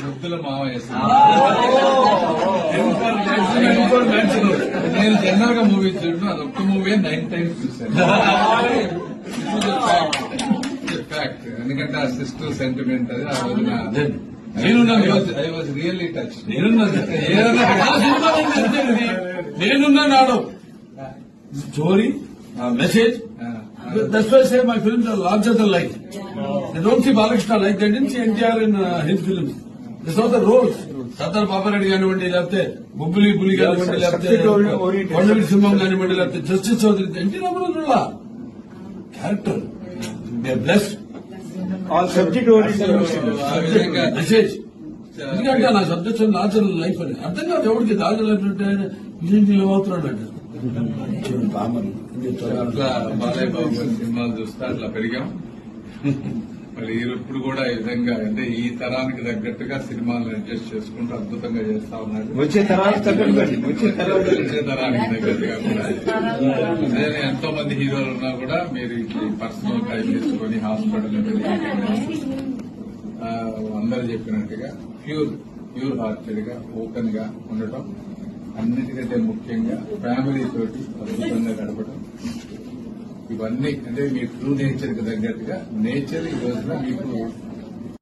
ముద్దుల మామయ్య నేను జనరల్ గా మూవీ చూడను, అదొక్క మూవీ 9 times చూశాను. ఫ్యాక్ట్. ఎందుకంటే ఆ సిస్టర్ సెంటిమెంట్ అది ఆ రోజున ఐ వాజ్ రియల్లీ టచ్. నేనున్నా నాడు story message. That's why I say my films are larger than life. They don't see Balakrishna like they didn't see NTR in his films. They saw the roles. Sardar Papareddy కానివ్వండి, లేకపోతే బొబ్బులి పులి కానివ్వండి, లేకపోతే కొండవీటి సింహం కానివ్వండి, లేకపోతే justice Chowdary, NT Rama Rao character blessed all subject oriented message. ఎందుకంటే నా subject larger life అని అర్థం కాదు ఎవరికి. లార్జర్ లైఫ్ అంటే ఇంటికి అవుతున్నాడు అంటే అట్లా బాలయ్య బాబు గారి సినిమాలు చూస్తే అట్లా పెరిగాం. మరి ఇప్పుడు కూడా ఈ విధంగా అంటే ఈ తరానికి తగ్గట్టుగా సినిమాలను అడ్జస్ట్ చేసుకుంటూ అద్భుతంగా చేస్తా ఉన్నాడు. వచ్చే తరానికి వచ్చే తరానికి తగ్గట్టుగా కూడా నేను ఎంతో మంది హీరోలు ఉన్నా కూడా మీరు పర్సనల్ టైం తీసుకొని హాస్పిటల్ అందరూ చెప్పినట్టుగా ప్యూర్ హార్టెడ్ గా ఓపెన్ గా ఉండటం, అన్నిటికంటే ముఖ్యంగా ఫ్యామిలీ తోటి అద్భుతంగా గడపడం, ఇవన్నీ అంటే మీ ట్రూ నేచర్ కి తగ్గట్టుగా నేచర్ ఈ రోజున మీకు